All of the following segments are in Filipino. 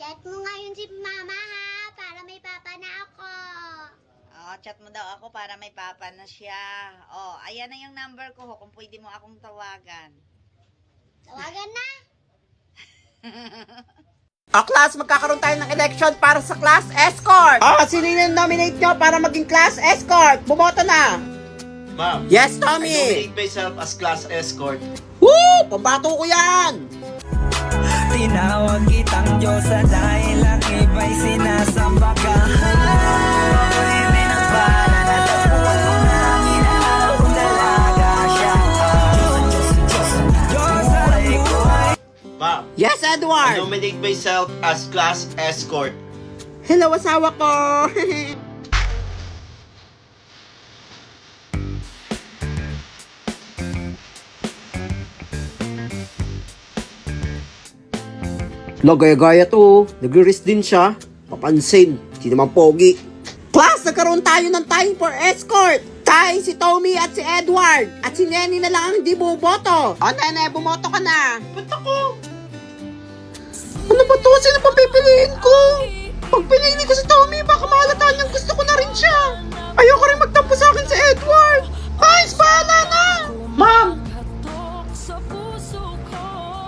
Chat mo ngayon si mama ha, para may papa na ako. Oo, chat mo daw ako para may papa na siya. Oh, ayan na yung number ko ho, kung pwede mo akong tawagan. Tawagan na. Class, magkakaroon tayo ng election para sa class escort. Sino yung nominate nyo para maging class escort? Bumoto na. Ma'am, Yes, I Tommy. nominate myself as class escort. Woo! Pambato ko yan. Tinawag kitang Diyosa dahil ang iba'y sinasamba ka. Ay, binabala na tapuan mo na ang inahawang dalaga siya. Diyosa ay buhay. Ma'am, Yes, I Edward. nominate myself as class escort. Hello, asawa ko. Lagay-gaya to. Nag-risk din siya. Papansin. Hindi naman pogi. Class, nagkaroon tayo ng time for escort. Tayo si Tommy at si Edward. At si Nenny na lang ang hindi bumoto. O, Nene, bumoto ka na. Ba't ako? Ano ba to? Sino pa pipiliin ko? Pag pinili ko si Tommy, baka mahalata niyang gusto ko na rin siya. Ayoko rin magtampo sa akin si Edward. Guys, bahala na. Ma'am,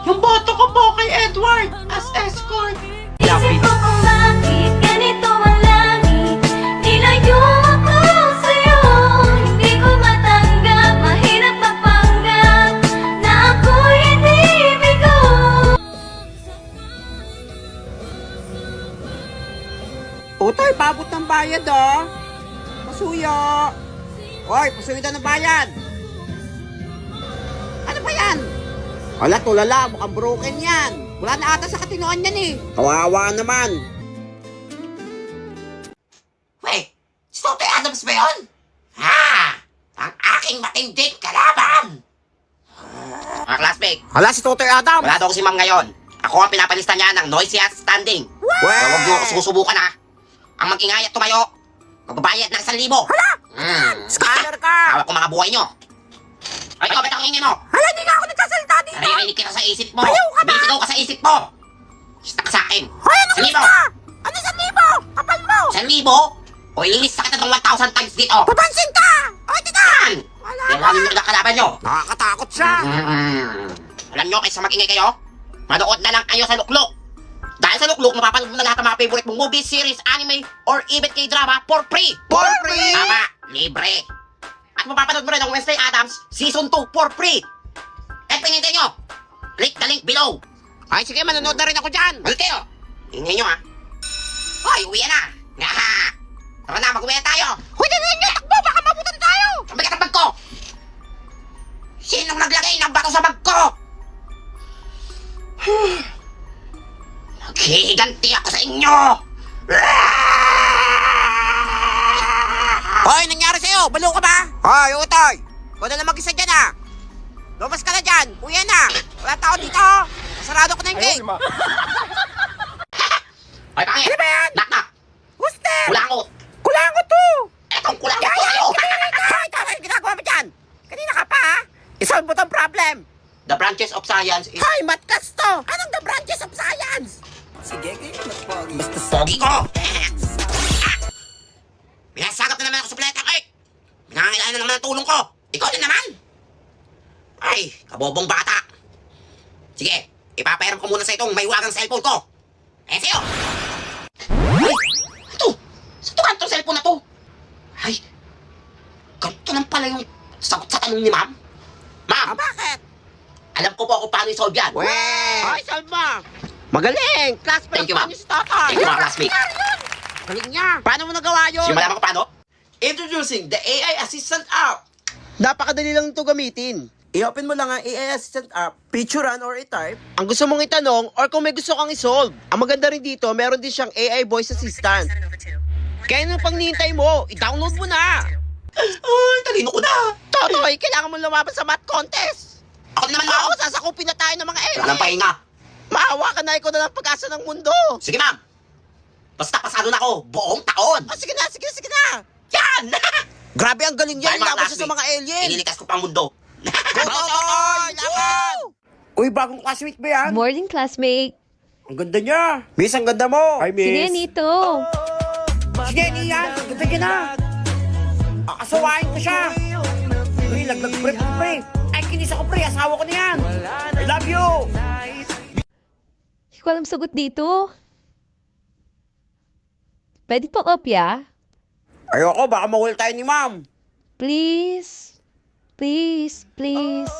yung boto ko po kay Edward as escort. Lapit. Kung bakit ganito ang langit, nilayo ako sa'yo. Hindi ko matanggap, mahirap mapanggap na ako'y hindi bigo. Utoy, pabot ng bayad, oh. Pasuyo. Hoy, pasuyo daw ng bayad. Ano ba yan? Wala, tulala. Mukhang broken yan. Wala na ata sa katinoan yan, eh. Kawawa naman. Wait, si Totoy Adams ba yun? Ha! Ang aking matinding kalaban! Mga classmate, Hala, si Totoy Adam. wala daw si ma'am ngayon. Ako ang pinapalista niya ng noisy at standing. Kaya huwag niyo ako susubukan ha. Ang mag-ingay at tumayo, magbabayad ng 1,000. Hala! Scanner ka. Hawak ko mga buhay niyo. Ay, ikaw, ba't ang ingay mo? Hala, hindi nga ako nagsasalita dito. Naririnig kita sa isip mo. Ayaw ka ba? Bisigaw ka sa isip mo. Stuck sa akin. Hoy, ano 1,000. gusto? Ano sa libo? Kapal mo. 1,000? O ililista kita ng 1,000 times dito. Papansin ka. O, tika. Yan! Wala Yan ba? lang yung kalaban nyo. Nakakatakot siya. Alam nyo, kaysa mag-ingay kayo, manood na lang kayo sa Lukluk. Dahil sa Lukluk, mapapanood mo na lahat ng mga favorite mong movie, series, anime, or even K-drama for free. For free. Tama, libre. At mapapanood mo rin ang Wednesday Addams Season 2 for free. At pinintay nyo, click the link below. Ay, sige, manonood na rin ako dyan. Balik kayo. Tingnan nyo ha. Hoy, uwi na. Ngaha. Tara na, mag-uwi na tayo. Hoy, dalihan niyo, takbo, baka mabutan tayo. Ang bigat ng bag ko. Sinong naglagay ng bato sa bag ko? Maghihiganti ako sa inyo! Hoy, nangyari sa'yo? Balo ka ba? Hoy, Utoy! Ikaw na lang mag-isa dyan, ah! Lumabas ka na dyan! Uwi na! Wala tao dito! Sarado ko na yung gate! Hoy, pangit! Ano ba yan? Knock-knock! Who's there? Kulangot! Kulangot to! Etong kulangot ko sa'yo! Hoy, tama yung ginagawa mo dyan! Kanina ka pa, ha? Isolve mo tong problem! The branches of science is... Hoy, matkas to! Anong the branches of science? Sige, kayo magpogi. Basta sa Pogi ko! Pinasagap na naman ako sa planetang Earth! Pinangangailangan na naman ang tulong ko! Ikaw din naman! Ay, kabobong bata! Sige, ipapairam ko muna sa itong may wagang cellphone ko! Ayan sa'yo! Ay! Ito! Saan to itong cellphone na to? Ay! Ganito lang pala yung sagot sa tanong ni ma'am? Ma'am! Bakit? Alam ko po kung paano i-solve yan! Hoy, solve mo! Magaling! Classmate Thank you, pa ma'am. ni si Totoy! Thank you, mga classmate. Galing niya! Paano mo nagawa yun? Sige, malaman ko paano? Introducing the AI Assistant app. Napakadali lang ito gamitin. I-open mo lang ang AI Assistant app, picturean or i-type ang gusto mong itanong or kung may gusto kang i-solve. Ang maganda rin dito, meron din siyang AI voice assistant. Kaya nung pang nihintay mo, i-download mo na. Ay, talino ko na! Totoy, kailangan mo lumabas sa math contest. Ako din naman, ma'am! Oo, sasakupin na tayo ng mga Wala nang pahinga! Maawa ka na, ikaw na lang pag-asa ng mundo. Sige, ma'am! Basta pasado na ako buong taon! Sige na, sige na, sige na. Yan! Grabe, ang galing yan. Dahil mga Laban siya sa classmate, mga alien. Ililikas ko pang mundo! Go, Totoy! Laban! Uy, bagong classmate ba yan? Morning, classmate. Ang ganda niya. Miss, ang ganda mo. Hi, Miss. Sino yan ito? Sige, Ian. Ang ganda niya na. Akasawain ko siya. Uy, laglag pre. Ay, kinis ako pre. Asawa ko na yan. I love you. Hindi ko alam sagot dito. Pwede pa kopya? Ayoko, baka mawal tayo ni ma'am. Please. Please, please.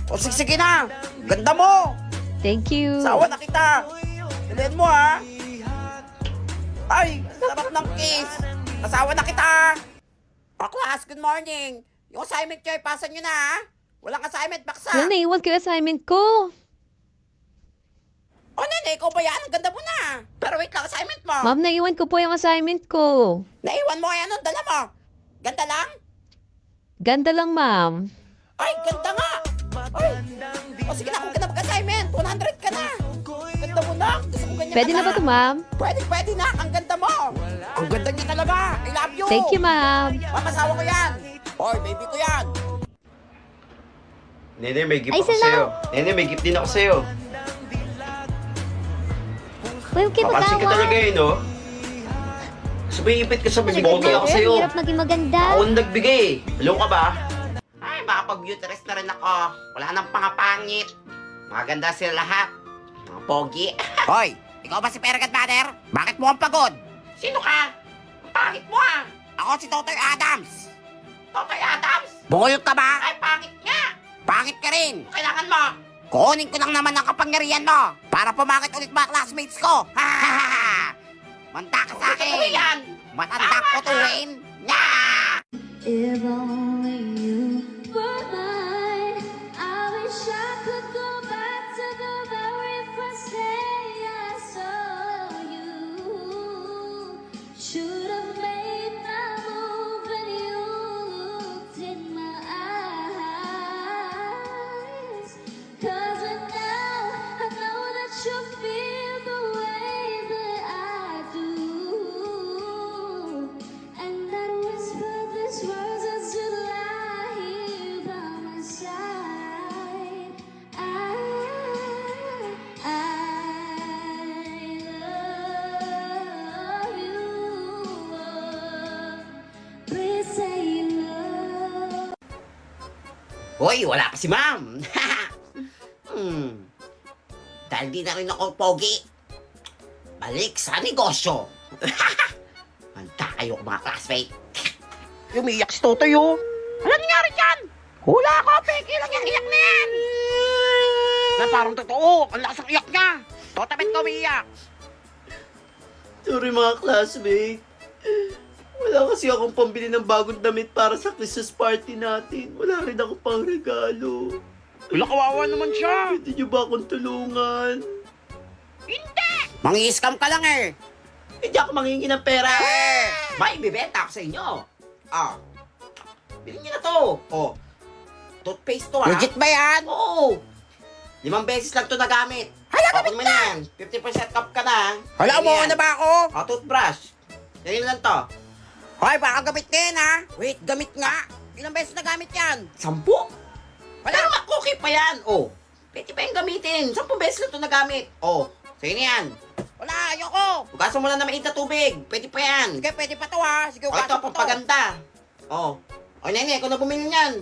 O, sige na. Ganda mo. Thank you. Asawa na kita. Dalihan mo, ha. Ay, sarap ng kiss. Asawa na kita. O, class, good morning. Yung assignment nyo, ipasa nyo na, ha. Walang assignment, baksa. Wala, naiwan ko yung assignment ko. O, nene, ikaw ba yan? Ang ganda mo na. Pero wait lang, assignment mo. Ma'am, naiwan ko po yung assignment ko. Naiwan mo kaya nun, dala mo. Ganda lang? Ganda lang, ma'am. Ay, ganda nga. Ay. O, sige na, kung ka na mag-assignment, 100 ka na. Ganda mo na. Gusto ko ganyan Pwede ka na ba ito, ma'am? Pwede na. Ang ganda mo. Ang ganda niya talaga. I love you. Thank you, ma'am. Mamasawa ko yan. Oy, baby ko yan. Nene, may gift Ay, ako sa'yo. Nene, may gift din ako sa'yo. Huwag kayo Papansin ka magtawa. talaga eh, no? Sumipit ka sa bumibogay ako sa'yo. Hirap maging maganda. Ako ang nagbigay. Alam ka ba? Ay, makapag-beauty na rin ako. Wala nang pangapangit. Maganda sila lahat. Mga pogi. Hoy, ikaw ba si Peregat Mother? Bakit mo ang pagod? Sino ka? Ang pangit mo ah. Ako si Totoy Adams. Totoy Adams? Bungol ka ba? Ay, pangit nga. Pangit ka rin. Kailangan mo. Kunin ko lang naman ang kapangyarihan mo para pumakit ulit mga classmates ko. Ha ha ha ha. Manta ka sa akin. Matandang kutuin. Nya! If only you were mine, I wish I could go back to the very first day I saw you. Should have made my move when you looked in my eyes. 'Cause now I know that you feel the way that I do. And that whisper these words as you lie here by my side. I love you. Please say you love. Hoy, wala pa si ma'am. Dahil di na rin ako pogi. Balik sa negosyo. Manta kayo mga classmate. Umiiyak si Totoy, oh. Ano nangyari dyan? Hula ako, peki lang yung iyak na yan. Na parang totoo. Ang lakas ng iyak niya. Totabit ko umiiyak. Sorry mga classmate. Wala kasi akong pambili ng bagong damit para sa Christmas party natin. Wala rin ako pang regalo. Wala, kawawa naman siya. Pwede niyo ba akong tulungan? Mangi-scam ka lang eh. Hindi ako mangingi ng pera. May bibenta ako sa inyo. Ah. Bilhin niyo na to. Oh. Toothpaste to ah. Legit ba yan? Oo. 5 beses lang to nagamit. Hala, gamit mo na yan. 50% off ka na. Hala, Ganyan. umuha na ba ako? Oh, toothbrush. Ganyan lang to. Hoy, baka gamit din, ha? Wait, gamit nga. Ilang beses na gamit yan? 10. Wala naman, okay pa yan. Oh. Pwede pa yung gamitin. 10 beses lang to nagamit. Oh. Sa'yo na yan. Wala, ayoko. Hugasan mo lang na mainit na tubig. Pwede pa yan. Sige, pwede pa to, ha? Sige, O ito, ugasan ko to. pampaganda. Oh. O nene, kung na bumili niyan.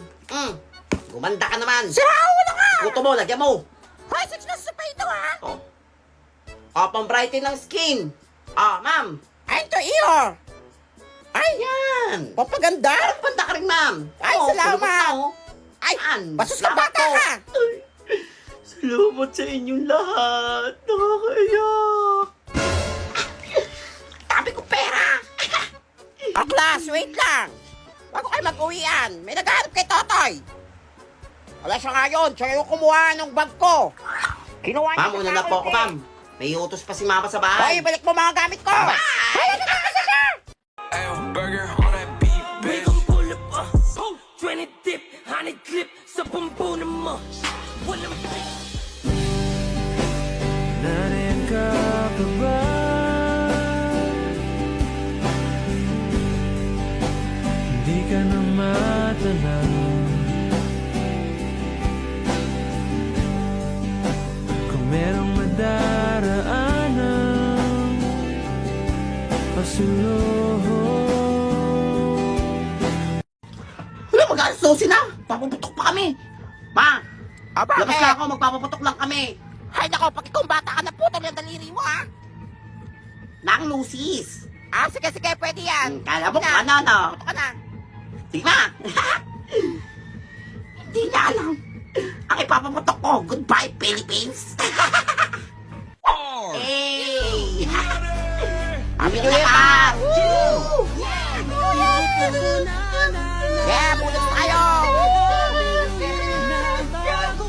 Gumanda ka naman. Sira, wala ka. Puto mo, lagyan mo. Hoy, 6 pesos pa ito, ha? Oh. O, pang-brighten ng skin. Ah, ma'am. Ay, ito, iyo. Ay, yan. Papaganda. Parang banda ka rin, ma'am. Ay, Oh, salamat. kulubot na, oh. Ay, Yan. basos ka Salamat bata po. ka. Salamat sa inyong lahat. Nakakaiyak. Tabi ko pera. Oh, class, wait lang. Bago kayo mag-uwian, may naghahanap kay Totoy. Wala siya ngayon, siya yung kumuha ng bag ko. Kinuha niya Ma'am, sa una na towel po ako, ko, ma'am. May utos pa si mama sa Hoy, bahay. balik mo mga gamit ko. Ay, ano ka kasi siya? Burger on that beat, bitch. Pull up, 20 dip, 100 clip sa pampunan mo. Walang nariyan ka pa ba? Hindi ka na matanaw. Kung merong madaraan Wala, mag-alas 12 na. Papuputok pa kami. Ma, Aba, labas na ako, magpapaputok lang kami. Hay nako, pag ikaw bata ka na putol yung daliri mo, ha? Nang lusis. Sige, pwede yan. Kala mo, ano. Putok ka na. Sige na. Hindi niya alam. Ang ipapaputok ko, goodbye Philippines. Hey! Happy New Year, pa! Yeah, bulat tayo!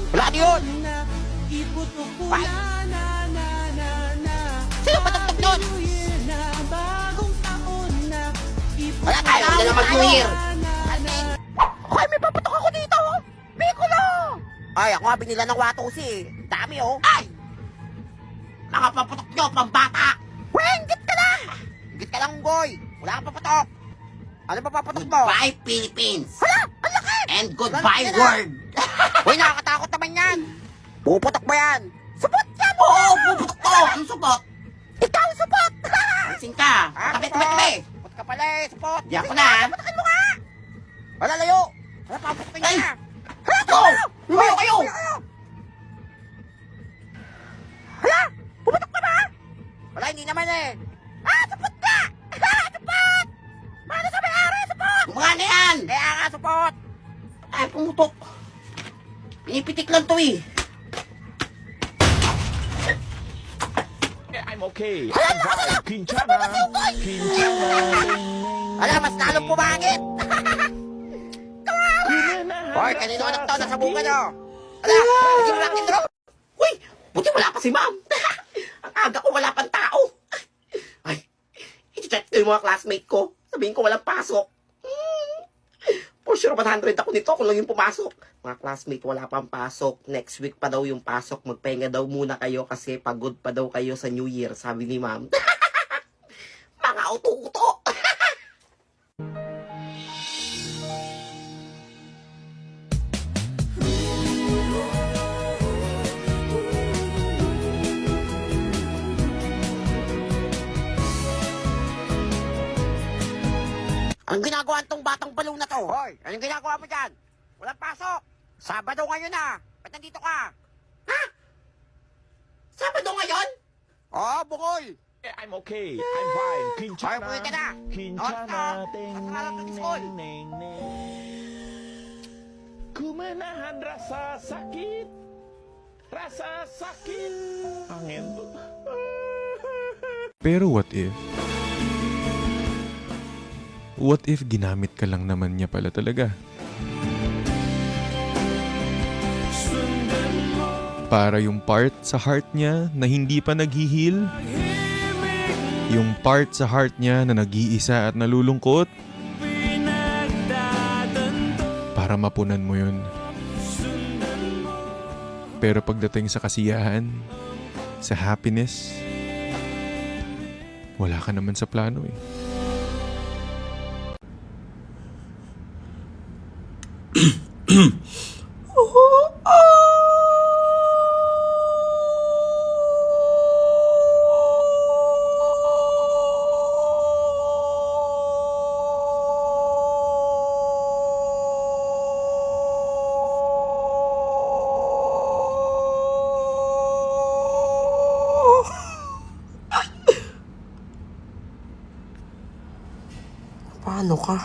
Wala na yun! Bye! Sino patugtog nun? Wala tayo! Ayaw na mag-New Year. Hoy, may paputok ako dito! Piccolo! Ay, ako nga binila ng watusi. Dami, oh. Ay! Nakapaputok nyo, pambata! Wenggit ka na! Higit ka lang, Goy. Wala kang paputok. Ano pa paputok mo? Goodbye Philippines! Hala! Ang laki! And goodbye Laki na. world! Uy, nakakatakot naman yan. Puputok ba yan? Supot yan! Oo, puputok ko! Anong supot? Ikaw, supot! Pansin ka! Tabi! Supot ka pala eh, supot. Di ako Sige, na. putokin mo nga! Wala, layo! Wala, paputokin Ay! niya. Hala, Go! Lumayo kayo! Hala! Pumutok ka ba? Wala, hindi naman eh. Supot ka! Supot! Paano sa may-ari, supot? Mga na yan! Kaya nga, supot! Ay, pumutok. Pinipitik lang to eh. I'm okay. I'm fine. Kinchana. Kinchana. Hala, mas lalong pumangit! Hoy, kanino anak to? Nasa buka nyo! Hala, naging rock and roll! Uy! Buti wala pa si ma'am. Ang aga ko, wala pang tao. Ay, iti-check ko yung mga classmate ko. Sabihin ko walang pasok. For sure, 100 ako nito kung lang yung pumasok. Mga classmate, wala pang pasok. Next week pa daw yung pasok. Magpahinga daw muna kayo kasi pagod pa daw kayo sa New Year, sabi ni ma'am. Mga uto-uto. Anong ginagawa nitong batang balong na to? Hoy, anong ginagawa mo dyan? Walang pasok! Sabado ngayon na! Ba't nandito ka? Ha? Sabado ngayon? Oo, Bukoy! I'm okay. I'm fine. Hoy, Kinchana. umuwi ka na! Kinchana. Basta, Ting, pagkakalap ng ning, school. ning, ning. Kumenahan rasa sakit. Rasa sakit. Angin to. Pero what if? What if ginamit ka lang naman niya pala talaga? Para yung part sa heart niya na hindi pa naghihil? Yung part sa heart niya na nag-iisa at nalulungkot? Para mapunan mo yun. Pero pagdating sa kasiyahan, sa happiness, wala ka naman sa plano eh. Paano ka?